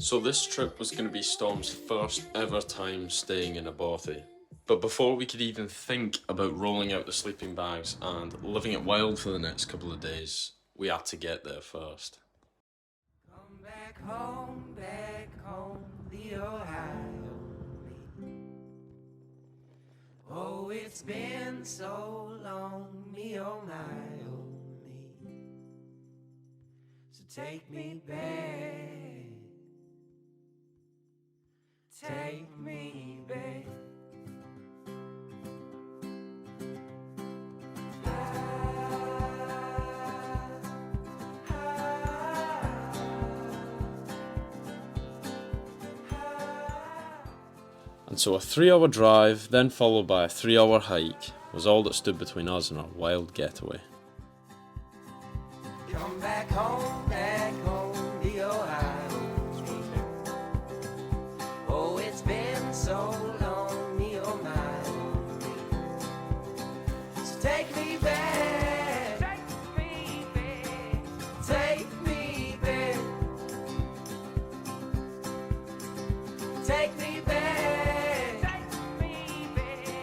So this trip was going to be Storm's first ever time staying in a bothy. But before we could even think about rolling out the sleeping bags and living it wild for the next couple of days, we had to get there first. Come back home, the Ohio me. Oh, it's been so long, me oh my oh me. So take me back, take me back. And so a 3-hour drive, then followed by a 3-hour hike, was all that stood between us and our wild getaway. Come back home, the Ohio me. Oh, it's been so long, me oh my oh me. So take me back, take me back, take me back, take me back, take me back,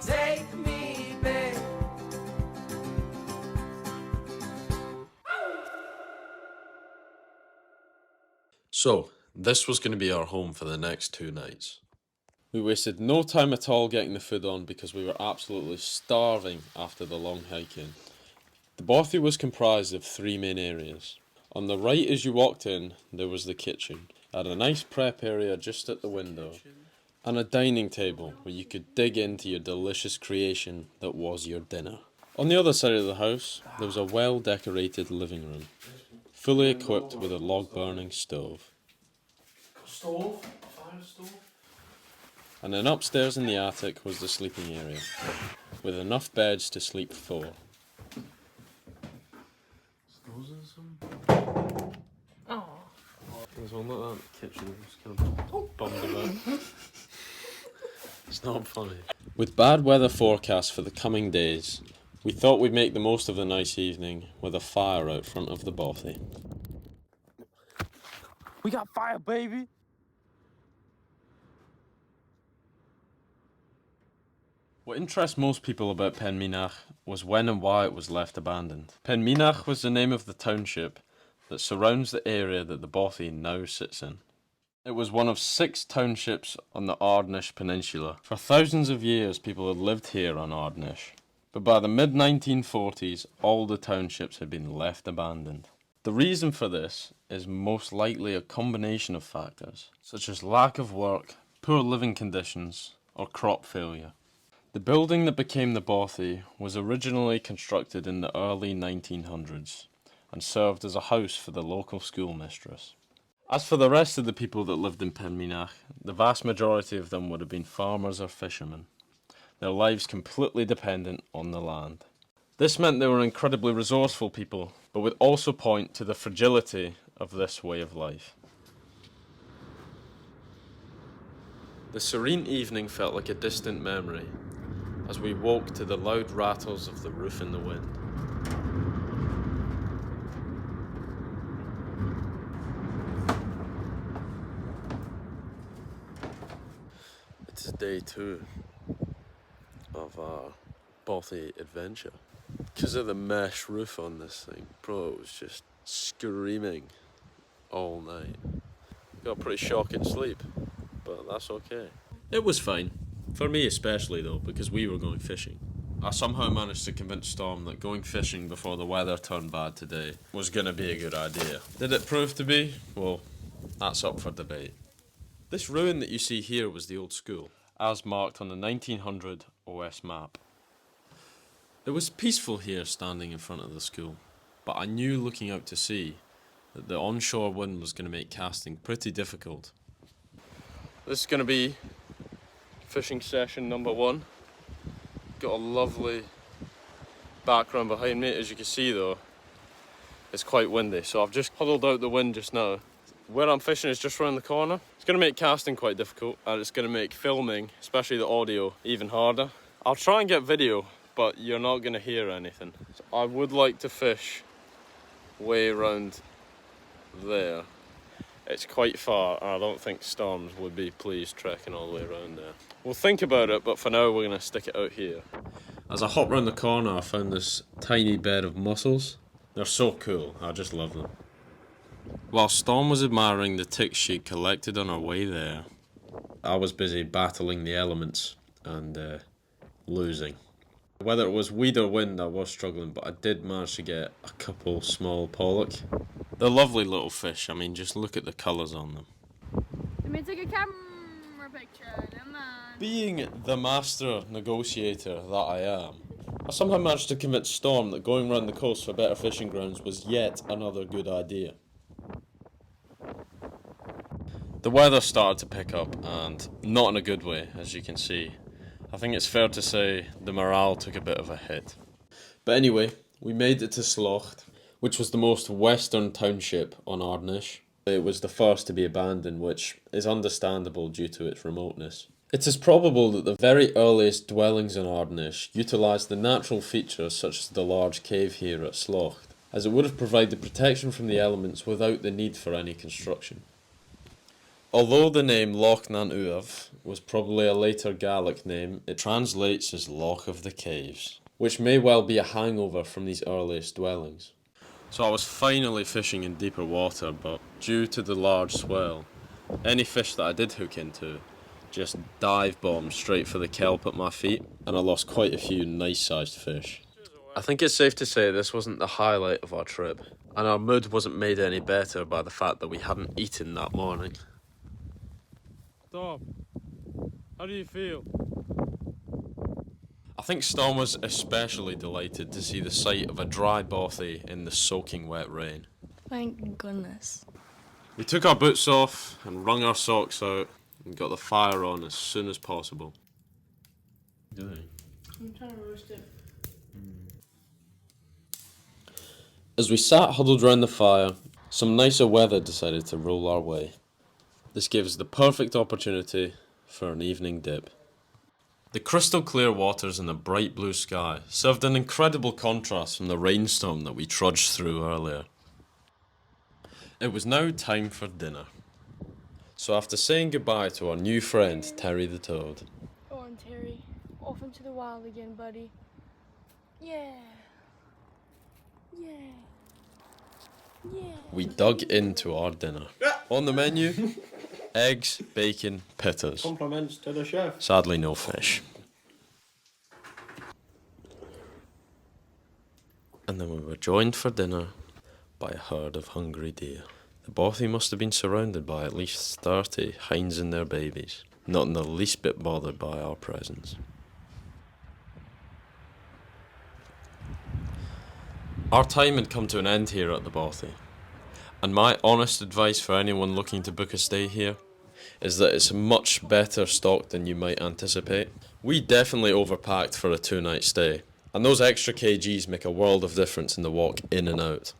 take me back. So, this was going to be our home for the next 2 nights. We wasted no time at all getting the food on because we were absolutely starving after the long hiking. The bothy was comprised of 3 main areas. On the right as you walked in, there was the kitchen. It had a nice prep area just at the window, and a dining table where you could dig into your delicious creation that was your dinner. On the other side of the house, there was a well-decorated living room, fully equipped with a log-burning stove. And then upstairs in the attic was the sleeping area, with enough beds to sleep 4. There's one like that in the kitchen, just kind of bummed about. It's not funny. With bad weather forecast for the coming days, we thought we'd make the most of the nice evening with a fire out front of the bothy. We got fire, baby! What interests most people about Peanmeanach was when and why it was left abandoned. Peanmeanach was the name of the township that surrounds the area that the bothy now sits in. It was one of 6 townships on the Ardnish Peninsula. For thousands of years people had lived here on Ardnish, but by the mid-1940s all the townships had been left abandoned. The reason for this is most likely a combination of factors, such as lack of work, poor living conditions, or crop failure. The building that became the bothy was originally constructed in the early 1900s and served as a house for the local schoolmistress. As for the rest of the people that lived in Peanmeanach, the vast majority of them would have been farmers or fishermen, their lives completely dependent on the land. This meant they were incredibly resourceful people, but would also point to the fragility of this way of life. The serene evening felt like a distant memory, as we woke to the loud rattles of the roof in the wind. It's day 2 of our bothy adventure. Because of the mesh roof on this thing, bro, it was just screaming all night. Got a pretty shocking sleep, but that's okay. It was fine. For me especially though, because we were going fishing. I somehow managed to convince Storm that going fishing before the weather turned bad today was going to be a good idea. Did it prove to be? Well, that's up for debate. This ruin that you see here was the old school, as marked on the 1900 OS map. It was peaceful here standing in front of the school, but I knew looking out to sea that the onshore wind was going to make casting pretty difficult. This is going to be fishing session number 1. Got a lovely background behind me. As you can see though, it's quite windy, so I've just huddled out the wind just now. Where I'm fishing is just around the corner. It's going to make casting quite difficult, and it's going to make filming, especially the audio, even harder. I'll try and get video, but you're not going to hear anything. So I would like to fish way around there. It's quite far, and I don't think Storms would be pleased trekking all the way around there. We'll think about it, but for now we're going to stick it out here. As I hop round the corner, I found this tiny bed of mussels. They're so cool, I just love them. While Storm was admiring the ticks she'd collected on her way there, I was busy battling the elements and losing. Whether it was weed or wind, I was struggling, but I did manage to get a couple small pollock. They're lovely little fish. I mean, just look at the colours on them. Let me take a camera picture. Come on. Being the master negotiator that I am, I somehow managed to convince Storm that going round the coast for better fishing grounds was yet another good idea. The weather started to pick up, and not in a good way, as you can see. I think it's fair to say the morale took a bit of a hit. But anyway, we made it to Slocht, which was the most western township on Ardnish. It was the first to be abandoned, which is understandable due to its remoteness. It is probable that the very earliest dwellings in Ardnish utilised the natural features such as the large cave here at Slocht, as it would have provided protection from the elements without the need for any construction. Although the name Loch nan Uav was probably a later Gaelic name, it translates as Loch of the Caves, which may well be a hangover from these earliest dwellings. So I was finally fishing in deeper water, but due to the large swell, any fish that I did hook into just dive bombed straight for the kelp at my feet, and I lost quite a few nice sized fish. I think it's safe to say this wasn't the highlight of our trip, and our mood wasn't made any better by the fact that we hadn't eaten that morning. Storm, how do you feel? I think Storm was especially delighted to see the sight of a dry bothy in the soaking wet rain. Thank goodness. We took our boots off and wrung our socks out and got the fire on as soon as possible. I'm trying to roast it. As we sat huddled round the fire, some nicer weather decided to roll our way. This gave us the perfect opportunity for an evening dip. The crystal clear waters and the bright blue sky served an incredible contrast from the rainstorm that we trudged through earlier. It was now time for dinner. So after saying goodbye to our new friend, Terry the Toad. Go on, Terry. Off into the wild again, buddy. Yeah. Yeah. Yeah. We dug into our dinner. On the menu, eggs, bacon, pittas. Compliments to the chef. Sadly, no fish. And then we were joined for dinner by a herd of hungry deer. The bothy must have been surrounded by at least 30 hinds and their babies, not in the least bit bothered by our presence. Our time had come to an end here at the Bothy, and my honest advice for anyone looking to book a stay here is that it's much better stocked than you might anticipate. We definitely overpacked for a 2-night stay, and those extra kgs make a world of difference in the walk in and out.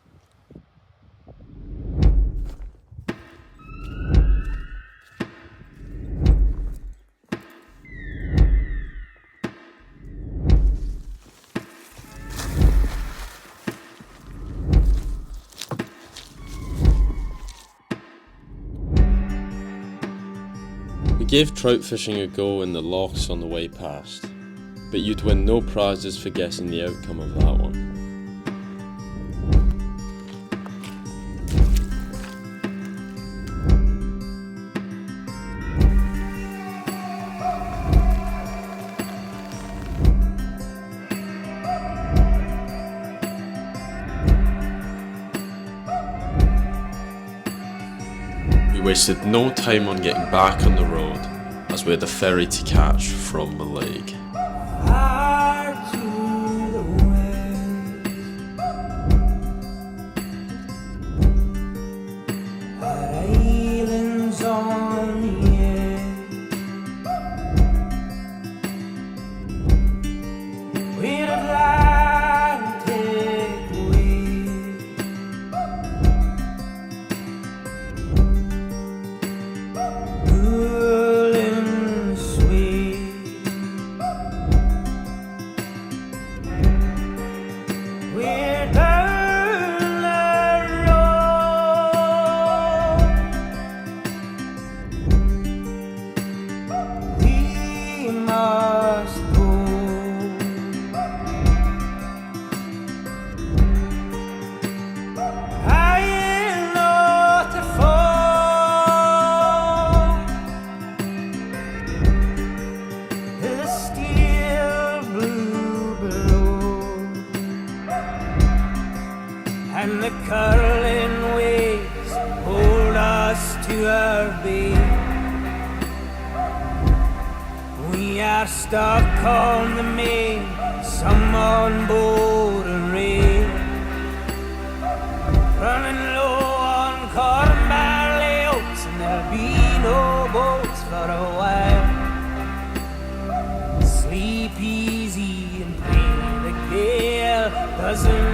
We gave trout fishing a go in the lochs on the way past, but you'd win no prizes for guessing the outcome of that one. We wasted no time on getting back on the road, as we had a ferry to catch from Mallaig. Far to the west, our islands on the edge, with Atlantic waves, cool and sweet. to our bay. We are stuck on the main, some on board a rail, running low on cotton barley oats, and there'll be no boats for a while. Sleep easy and pray the gale doesn't